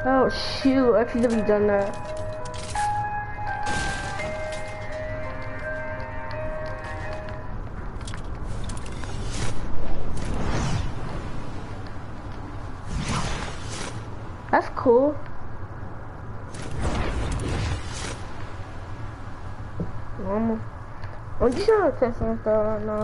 Oh shoot, I should have done that. That's cool. Normal. I'm just trying to test some stuff right now.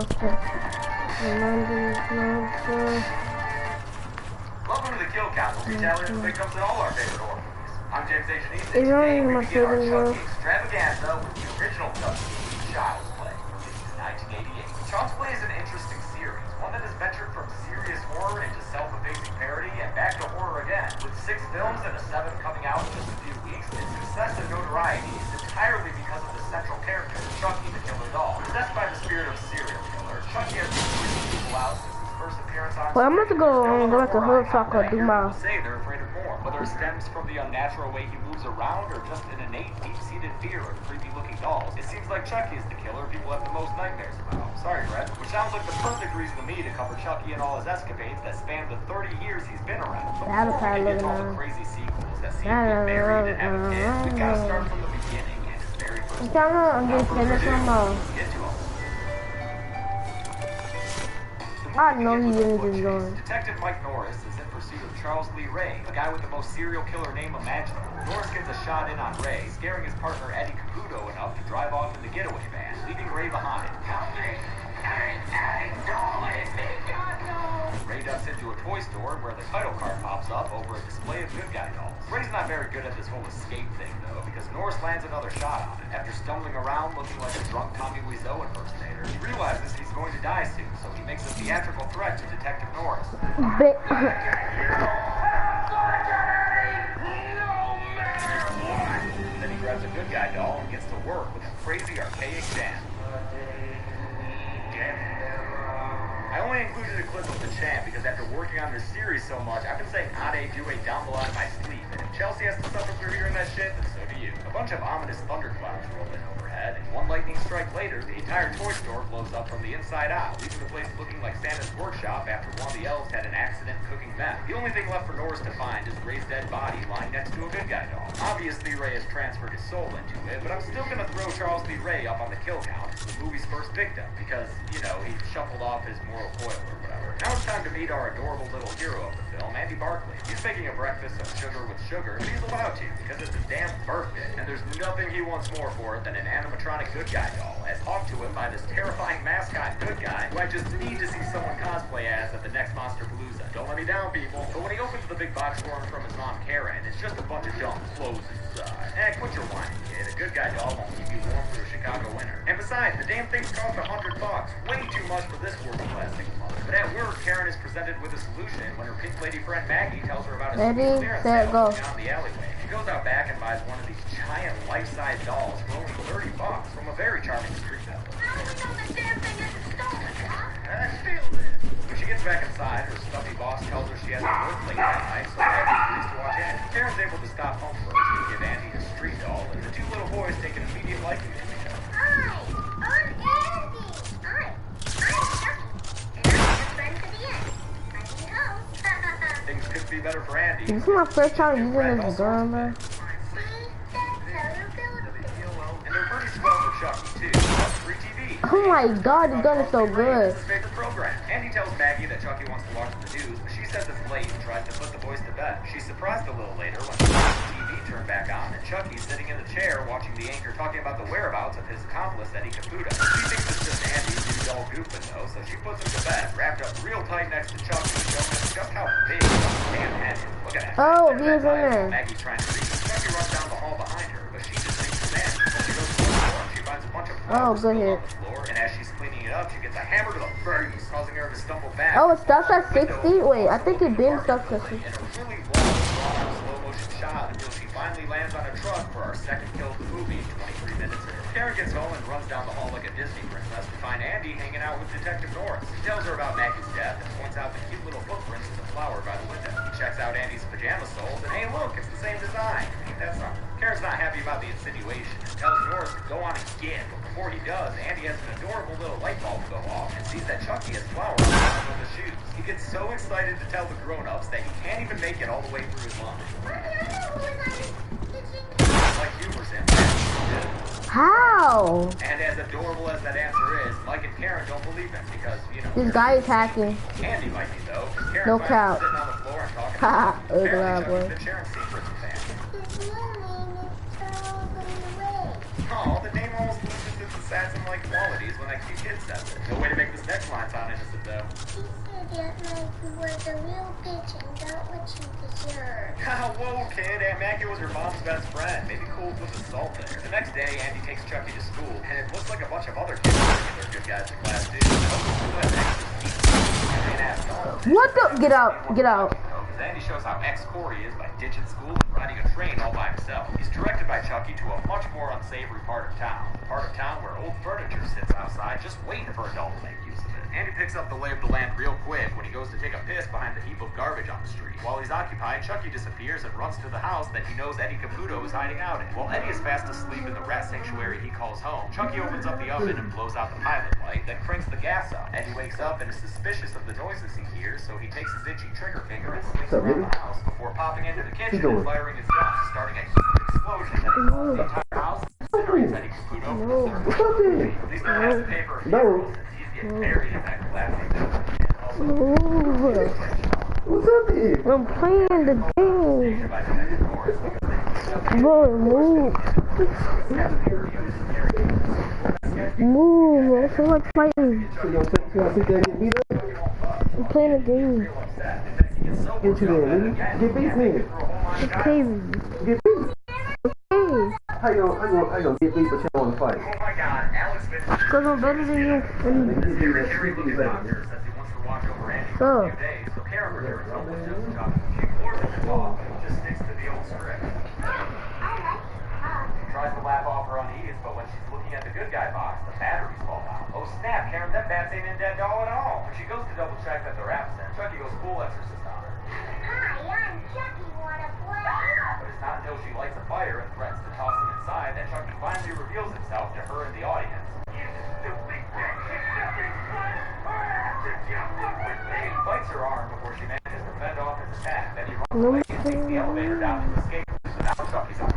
Welcome to the Kill Count, where we tally the victims in all our favorite horror movies. I'm James H. Neeson. Today we begin our Chucky extravaganza with the original Chucky, Child's Play, released in 1988. Child's Play is an interesting series, one that has ventured from serious horror into self-effacing parody and back to horror again. With 6 films and a 7th coming out in just a few weeks, its success and notoriety is entirely because of the central character, Chucky the Killer Doll. Possessed by the spirit of a serial killer, Chucky has been freaking people out since his first appearance on well, I'm about to go back to Hood Talk or do my... say they're afraid of more, whether it stems from the unnatural way he moves around or just an innate, deep-seated fear of creepy-looking dolls. It seems like Chucky is the killer people have the most nightmares about. Sorry, Brett. Which sounds like the perfect reason to me to cover Chucky and all his escapades that span the 30 years he's been around. But before we get to all the crazy sequels that seem to get married and have a kid, we've got to start from the beginning and his very first I'm just finish them all. Get to him. I know he didn't just go. Detective Mike Norris is in pursuit of Charles Lee Ray, a guy with the most serial killer name imaginable. Norris gets a shot in on Ray, scaring his partner Eddie Caputo enough to drive off in the getaway van, leaving Ray behind. Ray ducks into a toy store where the title card pops up over a display of good guy dolls. Ray's not very good at this whole escape thing though, because Norris lands another shot on it. After stumbling around looking like a drunk Tommy Wiseau impersonator, he realizes he's going to die soon, so he makes a theatrical threat to Detective Norris. Then he grabs a good guy doll and gets to work with a crazy archaic jam. I only included a clip of the chant because after working on this series so much, I've been saying Ade Due down below in my sleep, and if Chelsea has to suffer through hearing that shit, then so do you. A bunch of ominous thunderclouds roll in overhead, and one lightning strike later, the entire toy store blows up from the inside out, leaving the place looking like Santa's workshop after one of the elves had an accident cooking meth. The only thing left for Norris to find is Ray's dead body lying next to a good guy doll. Obviously, Ray has transferred his soul into it, but I'm still gonna throw Charles Lee Ray up on the kill count as the movie's first victim, because, you know, he shuffled off his moral coil or whatever. Now it's time to meet our adorable little hero of the film, Andy Barclay. He's making a breakfast of sugar with sugar, but he's allowed to, because it's his damn birthday, and there's nothing he wants more for it than an animatronic good guy doll, as talked to him by this terrifying mascot good guy, who I just need to see someone cosplay as at the next Monsterpalooza. Don't let me down, people. But when he opens the big box for him from his mom, Karen, it's just a bunch of dumb clothes inside. Quit your whining, kid. A good guy doll won't keep you warm through a Chicago winter. And besides, the damn things cost $100. Way too much for this working class single mother. But at work, Karen is presented with a solution when her pink lady friend Maggie tells her about a clearance sale going on in the alleyway. She goes out back and buys one of these giant life-size dolls for only $30 from a very charming street seller. How do we know this damn thing isn't stolen, huh? Steal this. When she gets back inside, her stuffy boss tells her she has to work late that night, so Maggie agrees to watch Andy. Karen's able to stop home first and give Andy his street doll, and the 2 little boys take an immediate liking to each other. Hi, I'm Andy. I'm Chucky. And I'm your friend to the end. I need home. Things could be better for Andy. This is my first time using this gun, bro. And they're pretty swell for Chucky, too. That's free TV. Oh my god, the gun is so good. It's his favorite program. Andy tells Maggie that Chucky wants to watch the news, but she says it's late and tries to put the boys to bed. She's surprised a little later when the TV turned back on and Chucky's sitting in the chair watching the anchor talking about the whereabouts of his accomplice, Eddie Caputo. She thinks it's just Andy's new doll goofing, though, so she puts him to bed, wrapped up real tight next to Chucky, showing us just how big Chucky's damn head is. Look at that. Oh, he was in there. Maggie's trying to read. Chucky runs down the hall behind her, but she just thinks it's Andy. So she goes to the floor and she finds a bunch of flowers good hit. on the floor, and as she's cleaning it up, she gets a hammer to the face, causing her to stumble back. Oh, it stops at 60? Wait, I think it didn't stop at 60. In a really long, slow motion shot until she finally lands on a truck for our second kill of the movie 23 minutes in. Karen gets home and runs down the hall like a Disney princess to find Andy hanging out with Detective Norris. He tells her about Maggie's death and points out the cute little footprints in the flower by the window. He checks out Andy's pajama soles and hey look, it's the same design. Ain't that something? Karen's not happy about the insinuation and tells Norris to go on and get. But before he does, Andy has an adorable little light bulb go off and sees that Chucky has flowers on the shoes. He gets so excited to tell the grown-ups that he can't even make it all the way through his line. Like humor's in there. How? And as adorable as that answer is, Mike and Karen don't believe him because, you know, This guy is hacking. Andy might be though. Karen No finds him cap. sitting on the floor and talking. Ha, Apparently, ugly Chucky's boy. been sharing secrets with Andy. His name is Charles Way. Oh, the name almost loses its assassin-like qualities when that cute kid says it. No way to make this next line sound innocent though. He said that Mikey was a real bitch and got what you deserve. Whoa, kid. Aunt Maggie was her mom's best friend. Maybe cool with the salt there. The next day, Andy takes Chucky to school, and it looks like a bunch of other kids are good guys in class, too. What the? Get out. Get out. Andy shows how ex-Corey is by ditching school and riding a train all by himself. He's directed by Chucky to a much more unsavory part of town. The part of town where old furniture sits outside just waiting for adults to make use of it. Andy picks up the lay of the land real quick when he goes to take a piss behind the heap of garbage on the street. While he's occupied, Chucky disappears and runs to the house that he knows Eddie Caputo is hiding out in. While Eddie is fast asleep in the rat sanctuary he calls home, Chucky opens up the oven and blows out the pilot light, then cranks the gas up. Eddie wakes up and is suspicious of the noises he hears, so he takes his itchy trigger finger and swings around the house before popping into the kitchen and firing his gun, starting a huge explosion that explodes the entire house and incinerates Eddie Caputo from the surface. What's up there? At least I have the paper. No. He's getting buried in that collapsing building. Move. What's up there? I'm playing the game. Boy, move. Move. I feel like fighting. So y'all sit there and get beat up? I'm playing a game. Get you there, nigga. Get beat, nigga. It's crazy. Get beat. Hey, How you gonna get beat but you don't wanna fight? Oh my God, Alex Smith. because I'm better than you. And Harry looks at Oscar says he wants to watch over Andy for a few days, so Karen returns home with just Chuck. She floors him to talk, but he just sticks to the old script. She tries to laugh off her unease, but when she's looking at the good guy box, the batteries fall out. Oh snap, Karen, that bats ain't in Dead Doll at all. When she goes to double check that they're absent, Chucky goes full exorcist on her. Hi, I'm Chucky. Wanna play? But it's not until she lights a fire and threatens to toss him inside that Chucky finally reveals himself to her and the audience. He bites her arm before she manages to fend off his attack. Then he runs away and takes the elevator down to escape. So now Chucky's on.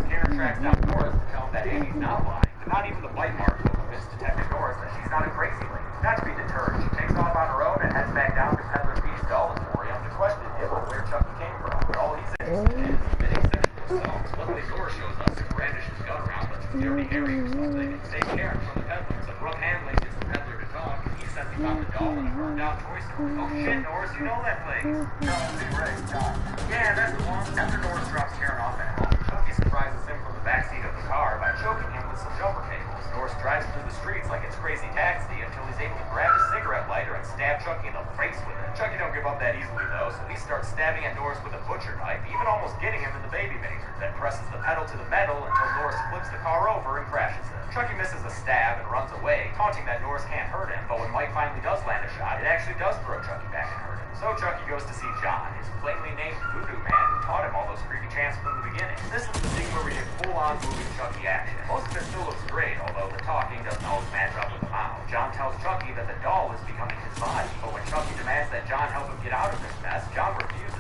Karen tracks down Norris to tell him that Amy's not lying. But not even the bite mark will convince Detective Norris that she's not a crazy lady. Not to be deterred, she takes off on her own and heads back down to Peddler Beast Doll Emporium to question him on where Chucky came from. But all he's interested in is committing sexual assault. Luckily, Norris shows up to brandish his gun around like some dirty Harry or something and save Karen from the peddler. So Brooke Handling gets the peddler to talk, and he says he found the doll in a burned out toy store. Oh shit, Norris, you know that place. No, right, John. Yeah, that's the one. After Norris drops Karen off at home, Chucky surprises him from the backseat of the car by choking him with some jumper cables. Norris drives through the streets like it's Crazy Taxi until he's able to grab his cigarette lighter and stab Chucky in the face with it. Chucky don't give up that easily though, so he starts stabbing at Norris with a butcher knife, even almost getting him in the baby maker, then presses the pedal to the metal until Norris flips the car over and crashes it. Chucky misses a stab and runs away, taunting that Norris can't hurt him, but when Mike finally does land a shot, it actually does throw Chucky back and hurt him. So Chucky goes to see John, his plainly named voodoo man who taught him all those creepy chants from the beginning. This is the scene where we get full-on moving Chucky action. Most of it still looks great, although the talking doesn't always match up with the mouth. John tells Chucky that the doll is becoming his body, but when Chucky demands that John help him get out of this mess, John refuses.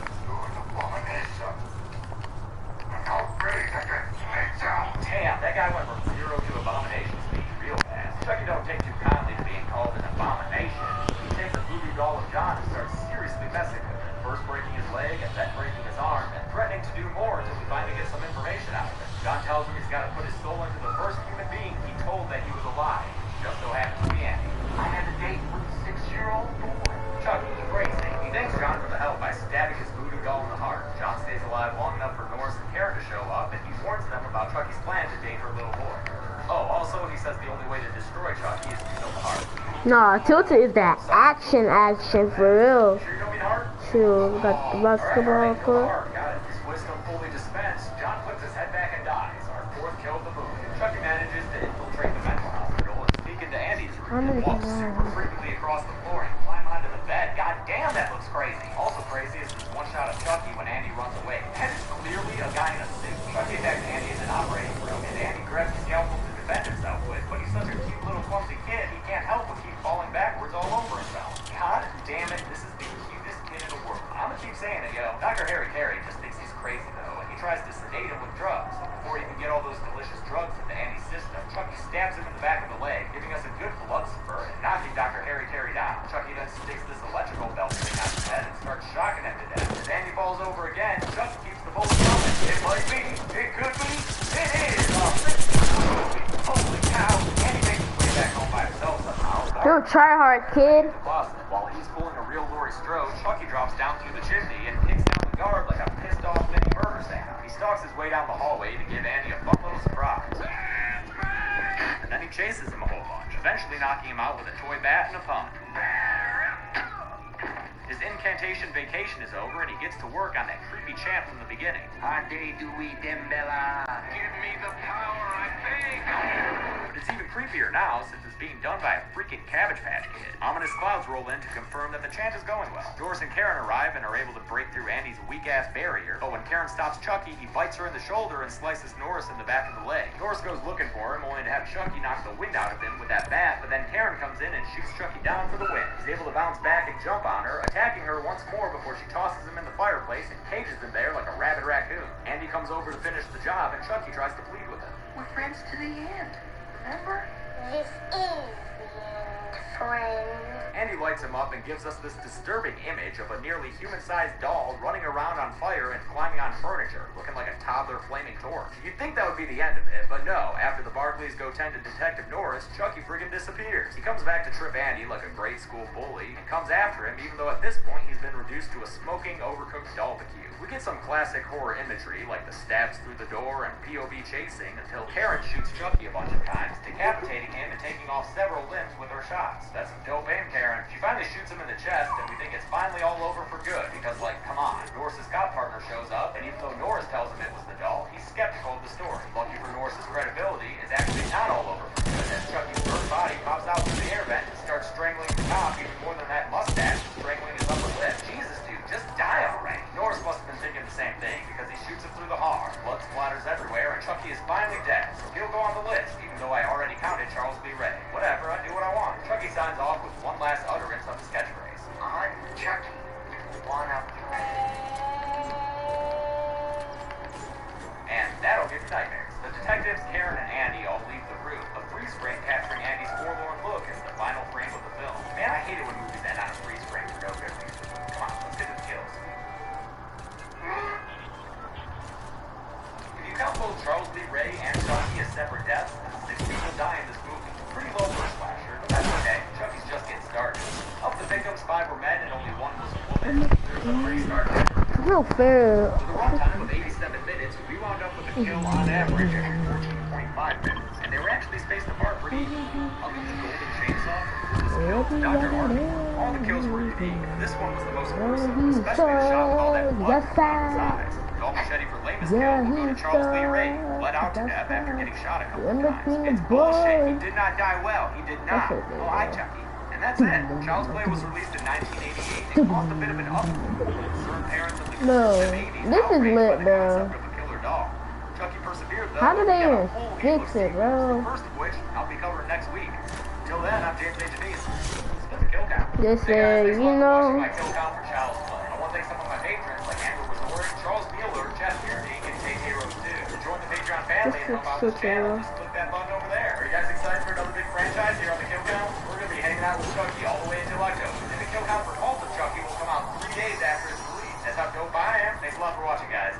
Damn, that guy went from 0 to abomination speed real fast. Chucky don't take too kindly to being called an abomination. He takes a voodoo doll of John and starts seriously messing with it, first breaking his leg and then breaking his arm, and threatening to do more until we finally get some information out of it. John tells him he's got to put his soul into the first human being he told that he was alive. Just so happens to be Andy. I had a date with a 6-year-old boy. Chucky, crazy. He thanks John for the help by stabbing his voodoo doll in the heart. John stays alive long enough for Norris and Karen to show up, and he warns them about Chucky's plan to date her little boy. Oh, also, he says the only way to destroy Chucky is to kill the heart. nah, Tilted is that action for real. Sure you don't mean heart? Chill, we got the basketball court. Got it. His wisdom fully dispensed. John puts his head back and dies. Our fourth kill of the movie. Chucky manages to infiltrate the mental hospital and sneak into Andy's room and walk super frequently across the floor and climb onto the bed. God damn, that looks crazy. Also crazy is this one shot of Chucky when Andy runs away. That is clearly a guy in a suit. Chucky attacks Andy in Dr. Harry Carey just thinks he's crazy, though, and he tries to sedate him with drugs. So before he can get all those delicious drugs into Andy's system, Chucky stabs him in the back of the leg, giving us a good blood spurt and knocking Dr. Harry Carey down. Chucky then sticks this electrical belt thing on his head and starts shocking him to death. As Andy falls over again, Chucky keeps the bullet coming. It might be, it could be, it is. Holy cow! Andy makes his way back home by himself somehow. Dude, try hard, kid. While he's pulling a real Laurie Strode, Chucky drops down through the chimney and kicks down the guard like a pissed off mini murder Santa. He stalks his way down the hallway to give Andy a fun little surprise. And then he chases him a whole bunch, eventually knocking him out with a toy bat and a pump. His incantation vacation is over and he gets to work on that creepy chant from the beginning. Ade Dewey Dembella. Give me the power, I beg. But it's even creepier now since it's being done by a freaking Cabbage Patch Kid. Ominous clouds roll in to confirm that the chant is going well. Doris and Karen arrive and are able to break through Andy's weak-ass barrier. But when Karen stops Chucky, he bites her in the shoulder and slices Norris in the back of the leg. Doris goes looking for him, only to have Chucky knock the wind out of him with that bat, but then Karen comes in and shoots Chucky down for the win. He's able to bounce back and jump on her, attacking her once more before she tosses him in the fireplace and cages him there like a rabid raccoon. Andy comes over to finish the job and Chucky tries to plead with him. We're friends to the end, remember? This is the end, friend. Andy lights him up and gives us this disturbing image of a nearly human-sized doll running around on fire and climbing on furniture, looking like a toddler flaming torch. You'd think that would be the end of it, but no. After the Barclays go tend to Detective Norris, Chucky friggin' disappears. He comes back to trip Andy like a grade school bully and comes after him, even though at this point he's been reduced to a smoking, overcooked barbecue. We get some classic horror imagery, like the stabs through the door and POV chasing, until Karen shoots Chucky a bunch of times, decapitating him and taking off several limbs with her shots. That's some dope aim, Karen. She finally shoots him in the chest, and we think it's finally all over for good, because, like, come on, Norris's cop partner shows up, and even though Norris tells him it was the doll, he's skeptical of the story. Lucky for Norris's credibility, it's actually not all over for good, as Chucky's burnt body pops out through the air vent and starts strangling the cop even more than that mustache, strangling his upper lip. Jesus, dude, just die already. Norris must have been thinking the same thing, because he shoots him through the heart. Blood splatters everywhere, and Chucky is finally dead, so he'll go on the list, even though I already counted Charles B. Ray. Whatever, I do what I want. Chucky signs off with one last utterance of his catchphrase. I'm Chucky. Wanna And that'll give you nightmares. The detectives, Karen and Andy, all leave the room. A freeze frame capturing Andy's forlorn look is the final frame of the film. Man, I hate it when movies end on a freeze frame for no good reason. Come on, let's get to the kills. If you count both Charles Lee Ray and Chucky as separate deaths, 6 people die in this movie. Pretty low for a slasher, but that's okay. Chucky's just getting started. Of the victims, 5 were men and only 1 was a woman. There's a pretty start there. Real fair. With a runtime of 87 minutes, we wound up with a kill on average every 14.5 minutes. And they were actually spaced apart pretty evenly. Other than the Golden Chainsaw, this kill from Dr. Hardy, all the kills were unique. This one was the most gruesome, especially the shot with all that blood from his eyes. Dull machete for lamest kill will go to Charles Lee Ray, who bled out to death after getting shot a couple of times. It's bullshit. He did not die well. He did not. Oh, hi, Chucky. And that's it. Child's Play was released in 1988. It caused a bit of an uproar. Certain parents of the No, '80s this is lit, bro. concept of a killer doll. Chucky persevered, though. How did they He got a even whole fix heap of it, sequels, bro? the first of which I'll be covering next week. Till then, I'm James A. Denise. Spin the kill count. Yes, Hey guys, sir, thanks a you lot for know. watching my kill count for Child's Play. I want to thank some of my patrons like Andrew Resort, Charles Mueller, Jeff Beardy, and JJ Rose 2. To join the Patreon family and help out this channel, just click that button over there. Are you guys excited for another big franchise here on the Kill Count? We're going to be hanging out with Chucky all the way until October. And the Kill Count for Cult of Chucky will come out 3 days after its release. That's how dope I am. Thanks a lot for watching, guys.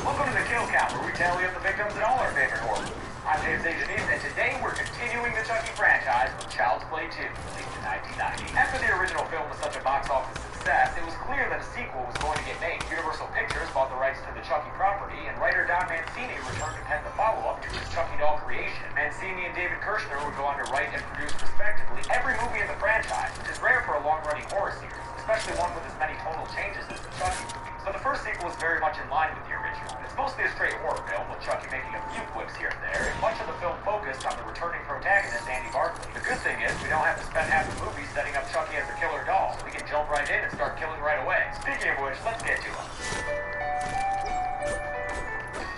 Welcome to the Kill Count, where we tally up the victims in all our favorite horror movies. I'm James A. Denise, and today we're continuing the Chucky franchise with Child's Play 2, released in 1990. After the original film was such a box office success, it was clear that a sequel was going to get made. Universal Pictures bought the rights to the Chucky property, and writer Don Mancini returned to pen the follow-up to his Chucky doll creation. Mancini and David Kirshner would go on to write and produce, respectively, every movie in the franchise, which is rare for a long-running horror series, especially one with as many tonal changes as the Chucky movies. So the first sequel is very much in line with the original. It's mostly a straight horror film, with Chucky making a few quips here and there, and much of the film focused on the returning protagonist, Andy Barclay. The good thing is, we don't have to spend half the movie setting up Chucky as a killer doll. We can jump right in and start killing right away. Speaking of which, let's get to him.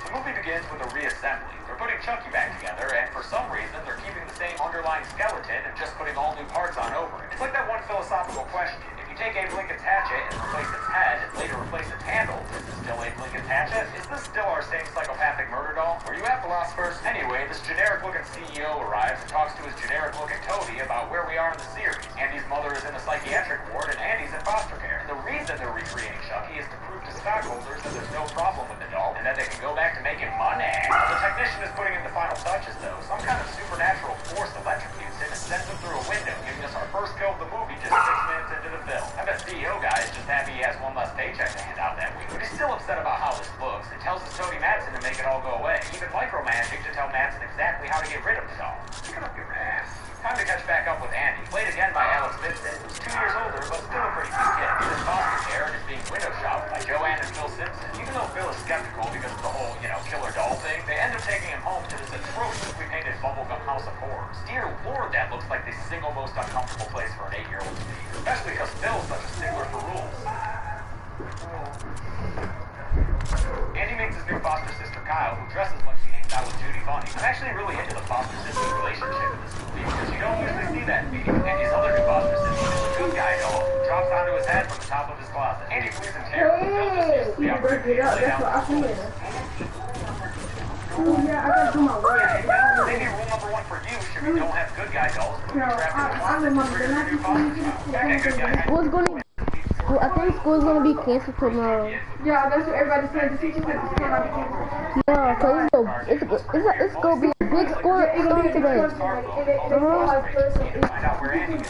The begins with a reassembly. They're putting Chucky back together, and for some reason, they're keeping the same underlying skeleton and just putting all new parts on over it. It's like that one philosophical question. If you take Abe Lincoln's hatchet and replace its head, and later replace its handle, is this still Abe Lincoln's hatchet? Is this still our same psychopathic murder doll? Were you at philosophers? Anyway, this generic-looking CEO arrives and talks to his generic-looking Toby about where we are in the series. Andy's mother is in the psychiatric ward, and Andy's in foster care. And the reason they're recreating Chucky is to prove to stockholders that there's no problem with the doll, and that they can go back to making money. The technician is putting in the final touches, though. Some kind of supernatural force electrocutes him and sends him through a window, giving us our first kill of the movie just 6 minutes into the film. I bet CEO guy is just happy he has one less paycheck to hand out that week. But he's still upset about how this looks, and tells his Tony Madsen to make it all go away. Even micromanaging to tell Madsen exactly how to get rid of the doll. Pick up your ass. Time to catch back up with Andy, played again by Alex Vincent, who's 2 years older, but still a pretty cute kid. He's in foster care and is being window shopped by Joanne and Phil Simpson. Even though Phil is skeptical because of the whole, killer doll thing, they end up taking him home to this atrociously painted bubblegum house of horrors. Dear Lord, that looks like the single most uncomfortable place for an 8-year-old to be. Especially because Phil's such a stickler for rules. Andy meets his new foster sister Kyle, who dresses like she hangs out with Judy Bunny. I'm actually really into the foster-sister relationship in this movie, because you don't usually see that in media. Andy's other new foster sister is a good guy doll, who drops onto his head from the top of his closet. Andy flees in terror, but Phil just uses the opportunity to lay down the rules. Yeah, I gotta do my work. Maybe rule number 1 for you should be don't have good guy dolls, but you're trapped in the closet to trigger your new foster child. Okay, good guy. School's gonna I think school's gonna be canceled tomorrow. Yeah, that's what everybody's saying. The teachers said the school might be canceled. Yeah, cause it's gonna be a big storm today.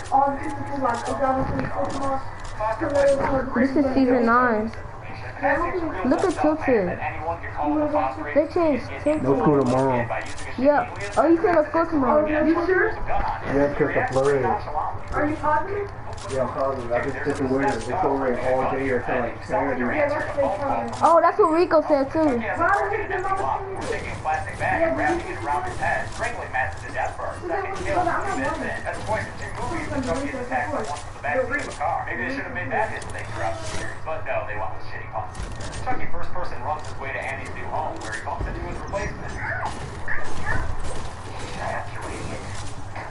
All the teachers are like, is y'all going to school tomorrow? This is season 9. Look at Tilted. They changed. No school tomorrow. Yeah. Oh, you said no school tomorrow. You sure? Yeah, because the flurry. Are you positive? Yeah, I'm positive. I just took the weather. It's over rain all day until like Saturday. Yeah, that's what they told me. Oh, that's what Rico said too. We're taking a plastic bag and wrapping it around his head, strangling Madsen to death for our second kill. That's twice in 2 movies when Chucky is attacked by one from the backseat of a car. Maybe they should have made that his thing throughout the series, but no, they went with shitty puns. Chucky first person runs his way to Andy's new home, where he bumps into his replacement.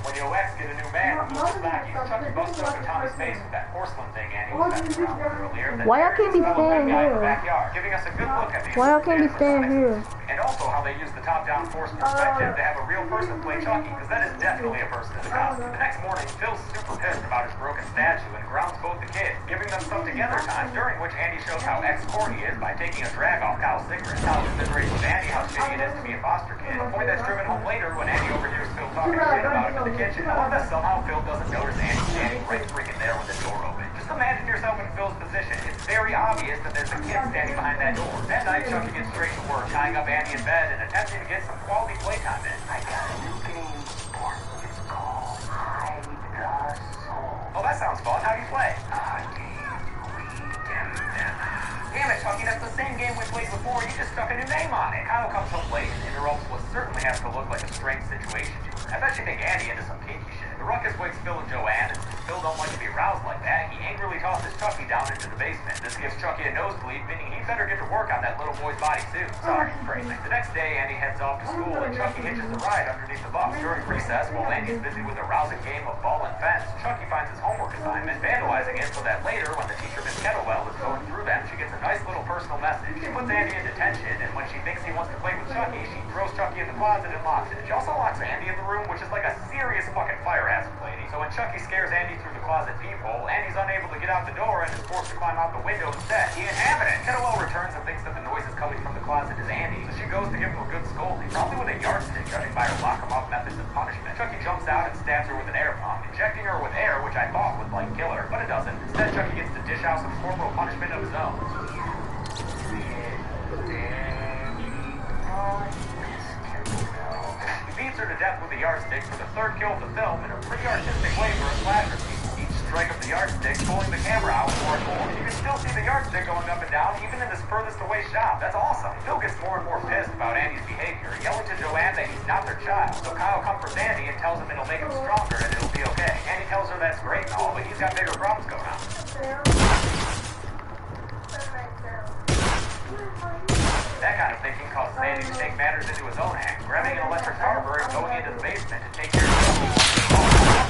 When you ex get a new man who moves back, Chucky busts open Tommy's face with that porcelain thing Andy was messing around with earlier. Why y'all can't be staying here? Backyard, giving us a good look at the Why y'all can't be staying here? and also how they use the top-down force perspective to have a real person play Chucky, because that is definitely a person in the costume. The next morning, Phil's super pissed about his broken statue and grounds both the kids, giving them some together time, during which Andy shows how ex-core he is by taking a drag off Kyle's cigarette. Kyle commiserates with Andy how shitty it is to be a foster kid, a point that's driven home later when Andy overhears Phil talking shit about him in the kitchen, or that somehow Phil doesn't notice Andy standing right freaking there with the door open. Just imagine yourself in Phil's position. It's very obvious that there's a kid standing behind that door. That night, Chucky gets straight to work, tying up Andy in bed and attempting to get some quality playtime in. I got a new game sport. It's called Hide the Soul. Oh, that sounds fun. How do you play? Damn it, Chucky, that's the same game we played before. You just stuck a new name on it. Kyle comes home late and interrupts what certainly has to look like a strange situation to her. I bet you think Andy into some kinky shit. The ruckus wakes Phil and Joanne, and since Phil don't like to be roused like that, he angrily tosses Chucky down into the basement. This gives Chucky a nosebleed, meaning he better get to work on that little boy's body soon. Sorry, crazy. The next day, Andy heads off to school, and Chucky hitches a ride underneath the bus. During recess, while Andy's busy with a rousing game of ball and fence, Chucky finds his homework assignment, vandalizing it so that later, when the teacher, Miss Kettlewell, is going through them, she gets a nice little personal message. She puts Andy in detention, and when she thinks he wants to play with Chucky, she throws Chucky in the closet and locks it. She also locks Andy in the room, which is like a serious fucking fire hazard lady. So when Chucky scares Andy through the closet peephole, Andy's unable to get out the door and is forced to climb out the window instead. He inhabited. Kettlewell returns and thinks that the noise is coming from the closet is Andy, so she goes to give him a good scolding, probably with a yardstick, judging by her lock-em-up methods of punishment. Chucky jumps out and stabs her with an air pump, injecting her with air, which I thought would like kill her, but it doesn't. Instead, Chucky gets to dish out some corporal punishment of his own. He beats her to death with a yardstick for the third kill of the film in a pretty artistic way for a slasher scene. Each strike of the yardstick pulling the camera out more and more. You can still see the yardstick going up and down even in this furthest away shot. That's awesome. Phil gets more and more pissed about Andy's behavior, yelling to Joanne that he's not their child. So Kyle comforts Andy and tells him it'll make him stronger and it'll be okay. Andy tells her that's great and all, but he's got bigger problems going on. That kind of thinking caused Sandy to take matters into his own hands, grabbing an electric carver and going into the basement to take care of Chucky.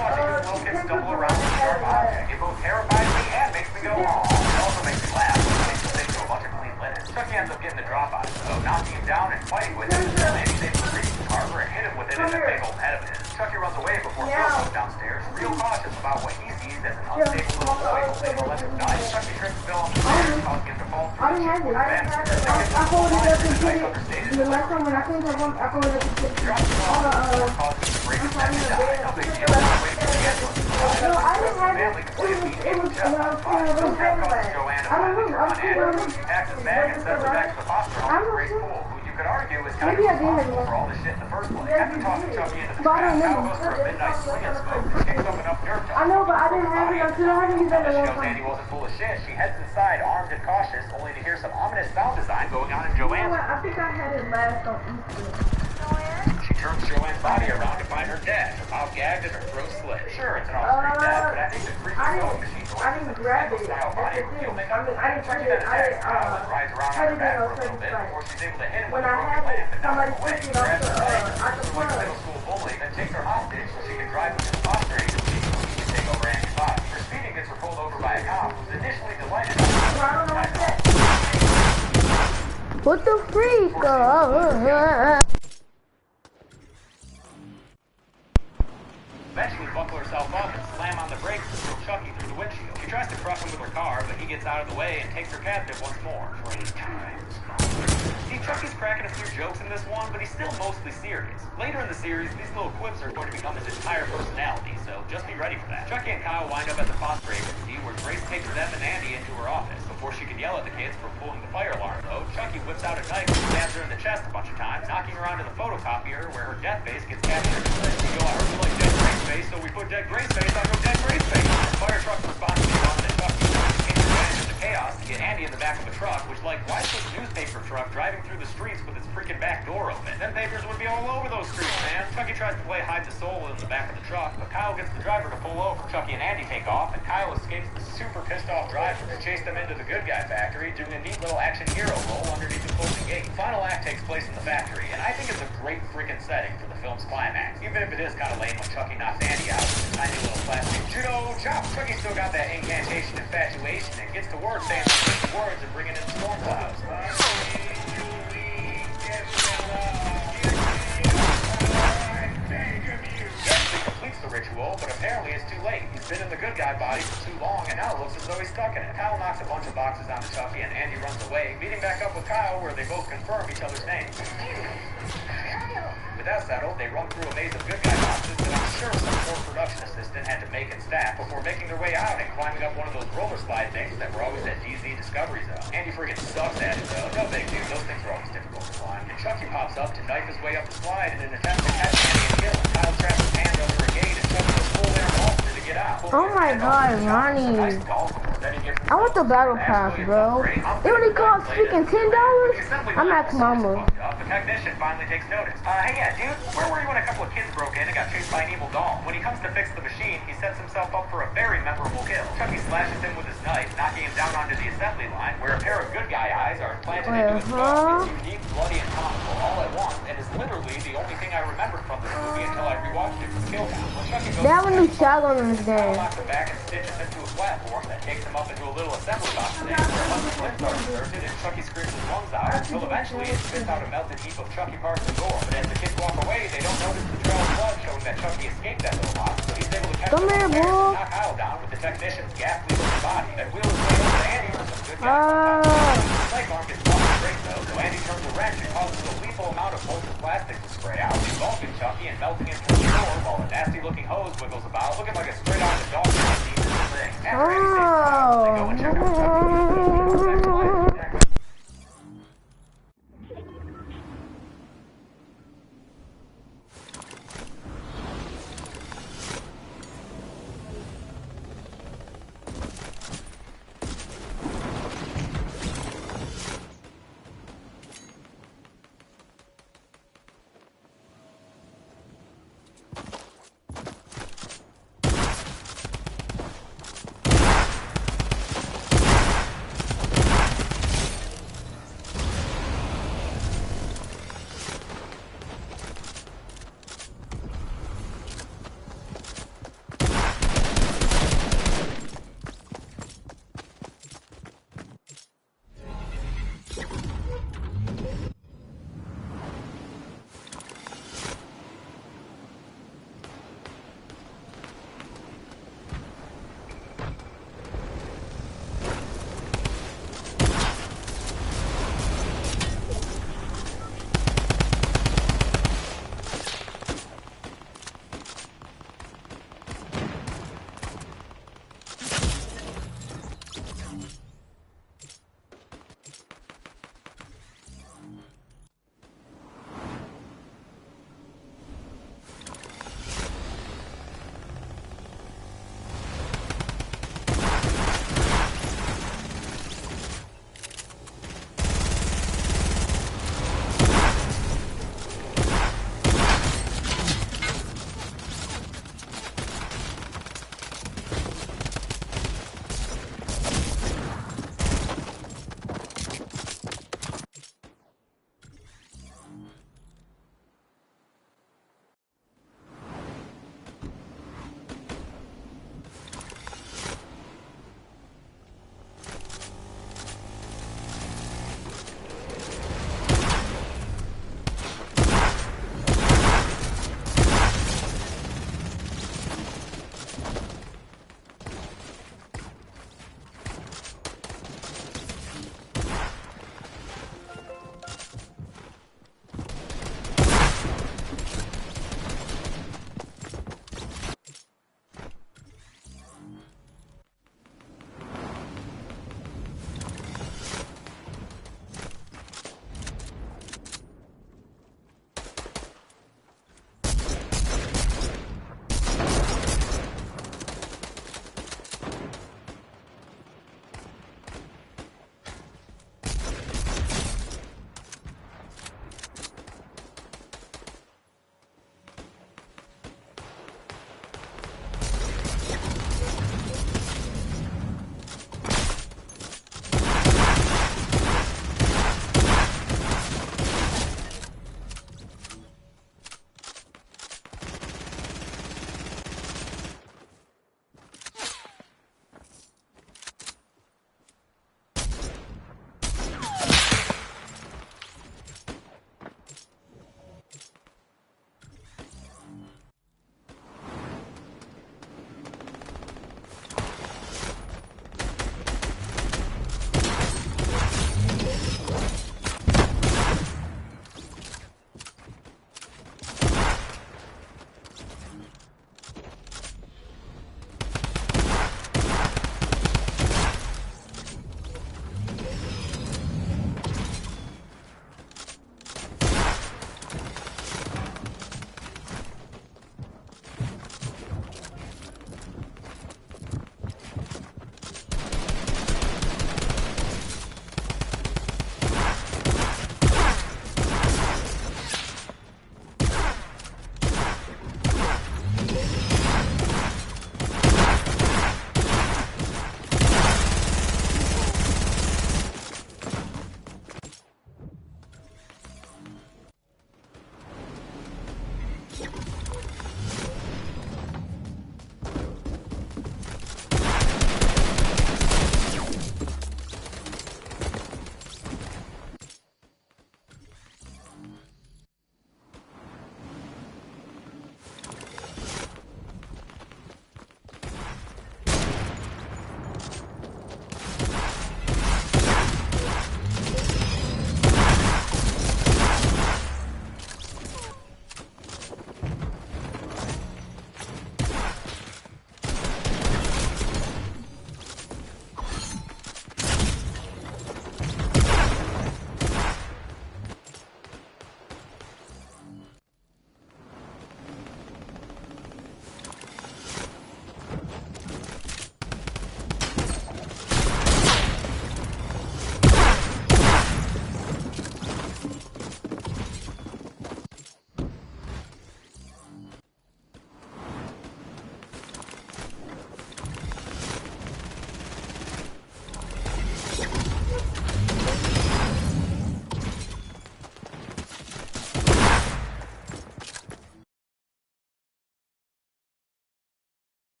Watching his little kid stumble around with a sharp object, it both terrifies me and makes me go, "Aw." It also makes me laugh when he takes the thing to a bunch of clean linen. Chucky ends up getting the drop on him, though, knocking him down and fighting with him. Sandy saves the reach carver and hit him with it in the big old head of his. Chucky runs away before Phil goes downstairs, real cautious about what he sees as an unstable little boy holding an electric knife. Chucky trips Phil off the stairs, causing him to fall I didn't have it. I hold it up and put it. The last time when I cleaned her room, I hold it up and put it. No, I didn't have it. It was kind of I don't know. Maybe I did have it. For all this shit in the first place. After talking Chucky into the But I don't Kyle know. goes for a midnight swing and smoke, kicks up enough dirt to I know, but I didn't have it until I haven't used that in a She long knows Andy time. wasn't full of shit. She heads inside, armed and cautious, only to hear some ominous sound design going on in You know Joanne's. what? I think I had it last on Easter. She turns Joanne's body around to find her dead, her mouth gagged and her throat slit. Sure, it's an off-screen death, but I think the creepy sewing machine I didn't grab it. That's the thing. I didn't touch it. I didn't, rides around I on her didn't back know for a little bit certain before she's able to hit him When with a I broken had lamp it, and knock somebody him away. took it off Grabs the, her leg, out the like a front. middle school bully, then takes her hostage so she can drive him to the foster agency so he can take over Andy's body. For speeding gets her pulled over by a cop who's initially delighted. Well, I don't know what that. What the freak? Eventually buckle herself up and slam on the brakes to throw Chucky through the windshield. She tries to crush him with her car, but he gets out of the way and takes her captive once more. 3 times. See, Chucky's cracking a few jokes in this one, but he's still mostly serious. Later in the series, these little quips are going to become his entire personality, so just be ready for that. Chucky and Kyle wind up at the foster agency, where Grace takes them and Andy into her office. Before she can yell at the kids for pulling the fire alarm, though, Chucky whips out a knife and stabs her in the chest a bunch of times, knocking her onto the photocopier, where her death face gets captured. She go, "I heard you like dead Grace face, so we put dead Grace face on your dead Grace face." The fire truck responds to the that Chucky takes advantage of the chaos to get Andy in the back of a truck, which, like, why is this newspaper truck driving through the streets with its freaking back door open? Them papers would be all over those streets, man. Chucky tries to play hide the soul in the back of the truck, but Kyle gets the driver to pull over. Chucky and Andy take off, and Kyle escapes the super pissed off driver who chased them into the good guy factory, doing a neat little action hero roll underneath the closing gate. The final act takes place in the factory, and I think it's a great freaking setting for the film's climax, even if it is kind of lame when Chucky knocks Andy out with a tiny little plastic judo chop. Chucky's still got that incantation infatuation and gets to work saying the words and bringing in storm clouds. Eventually completes the ritual, but apparently it's too late. He's been in the good guy body for too long, and now it looks as though he's stuck in it. Kyle knocks a bunch of boxes onto Chucky, and Andy runs away, meeting back up with Kyle, where they both confirm each other's names. With that settled, they run through a maze of good guy boxes that I'm sure some poor production assistant had to make and stack before making their way out and climbing up one of those roller slide things that were always at DZ Discovery Zone. Andy friggin' sucks at it, though. No big deal, those things are always difficult to climb. And Chucky pops up to knife his way up the slide in an attempt to catch Andy and kill him. Kyle traps his hand under a gate and Chucky goes full air monster to get out. Oh my god, Ronnie. I want the battle pass, bro. It only costs freaking $10. I'm at Mama. The technician finally takes notice. Hey, yeah, dude, where were you when a couple of kids broke in and got chased by an evil doll? When he comes to fix the machine, he sets himself up for a very memorable kill. Chucky slashes him with his knife, knocking him down onto the assembly line, where a pair of good guy eyes are planted into his skull. It's unique, bloody, and comical all at once, and is literally the only thing I remembered from this movie until I rewatched it for the kill count. When Chucky goes They have a new shotgun in this Kyle game. knocks him back and stitches him to a platform that takes him up into a little assembly box thing, where a bunch of limbs are inserted, and Chucky screams his lungs out, until eventually it spits out a melted heap of Chucky parts and gore. But as the kids walk away, they don't notice the trail of blood showing that Chucky escaped that little box, so he's able to catch Come him here, and bro. knock Kyle down with the technician's ghastly looking body. That wheel is way over to Andy for some good guys. The leg arm gets fucking great though, so Andy turns a wrench and causes a lethal amount of molten plastic to spray out, engulfing Chucky and melting him to the floor, while a nasty looking hose wiggles about, looking like a straight out of the dog scene of the thing. After Andy saves Kyle, they go and check out Chucky.